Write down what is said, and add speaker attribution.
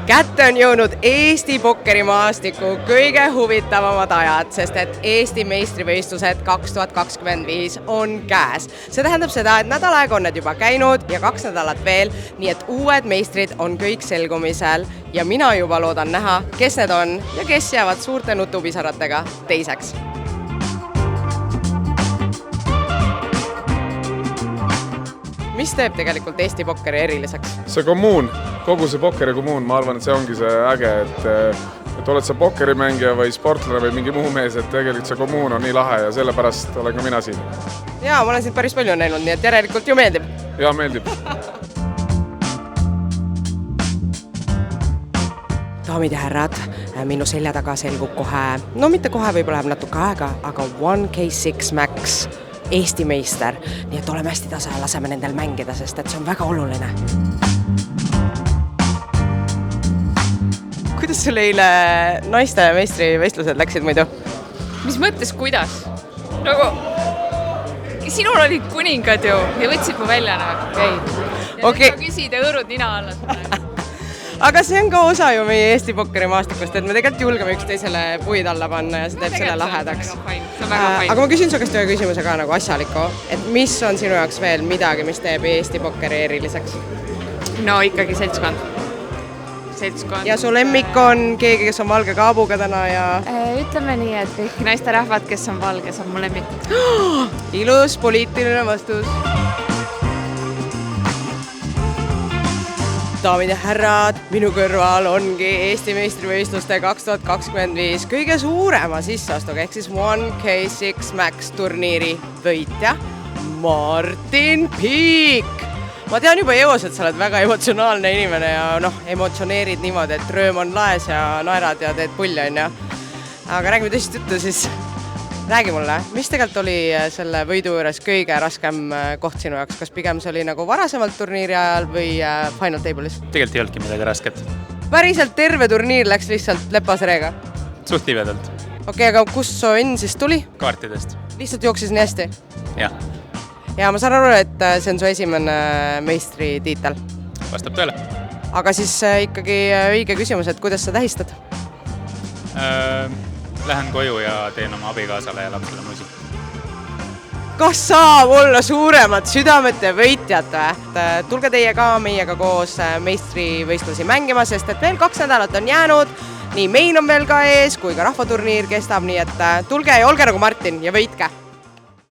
Speaker 1: Kätte on jõudnud Eesti pokkerimaastiku kõige huvitavamad ajad, sest et Eesti meistrivõistlused 2025 on käes. See tähendab seda, et nädal aega on need juba käinud ja 2 nädalat veel, nii et uued meistrid on kõik selgumisel ja mina juba loodan näha, kes need on ja kes jäävad suurte nutupisaratega teiseks. Mis teeb tegelikult Eesti pokkeri eriliseks?
Speaker 2: See kommuun, kogu see pokkeri kommuun, ma arvan, et see ongi see äge, et oled sa pokkerimängija või sportlane või mingi muu mees, et tegelikult see kommuun on nii lahe ja sellepärast olen ka mina siin.
Speaker 1: Jaa, ma olen siin päris palju näinud, nii et järelikult ju meeldib.
Speaker 2: Jaa, meeldib.
Speaker 1: Daamid ja härrad, minu selja taga selgub kohe, no mitte kohe, võib-olla läheb natuke aega, aga 1K6 Max Eesti meister, nii et oleme hästi tasa ja laseme nendel mängida, sest et see on väga oluline. Kuidas sul eile naiste meistrivõistlused läksid muidu?
Speaker 3: Mis mõttes, kuidas? Nagu, sinul olid kuningad ju ja võtsid mu välja nagu. Ja nüüd sa küsid ja õõrud nina alla sulle.
Speaker 1: Aga see on ka osa ju meie Eesti pokkerimaastikust, et me tegelikult julgeme üksteisele puid alla panna ja see teeb selle lahedaks. Aga ma küsin su käest ühe küsimuse ka nagu asjaliku, et mis on sinu jaoks veel midagi, mis teeb Eesti pokkeri eriliseks?
Speaker 3: No ikkagi seltskond.
Speaker 1: Ja su lemmik on keegi, kes on valge kaabuga täna ja...
Speaker 3: Ütleme nii, et kõik naisterahvad, kes on valge, on mu lemmik.
Speaker 1: Ilus poliitiline vastus. Daamid ja härrad, minu kõrval ongi Eesti meistrivõistluste 2025 kõige suurema sisseastuga, ehk siis 1K6 Max turniiri võitja Martin Piik. Ma tean juba eos, et sa oled väga emotsionaalne inimene ja emotsioneerid niimoodi, et rööm on laes ja naerad ja teed pulli, on ja. Aga räägime tõsist juttu, siis räägi mulle, mis tegelikult oli selle võidu juures kõige raskem koht sinu jaoks? Kas pigem see oli nagu varasemalt turniiri ajal või Final Table'is?
Speaker 4: Tegelikult ei olnudki midagi rasket.
Speaker 1: Päriselt terve turniir läks lihtsalt lepasreega?
Speaker 4: Suht libedalt.
Speaker 1: Okei, aga kust su õnn siis tuli?
Speaker 4: Kaartidest.
Speaker 1: Lihtsalt jooksis nii hästi?
Speaker 4: Jah.
Speaker 1: Ja ma saan aru, et see on su esimene meistritiitel.
Speaker 4: Vastab tõele.
Speaker 1: Aga siis ikkagi õige küsimus, et kuidas sa tähistad?
Speaker 4: Lähen koju ja teen oma abikaasale ja lapsele musi.
Speaker 1: Kas saab olla suuremad südamete võitjad? Tulge teie ka meiega koos meistrivõistlusi mängima, sest et veel 2 nädalat on jäänud. Nii meil on veel ka ees, kui ka rahvaturniir kestab, nii et tulge ja olge nagu Martin ja võitke!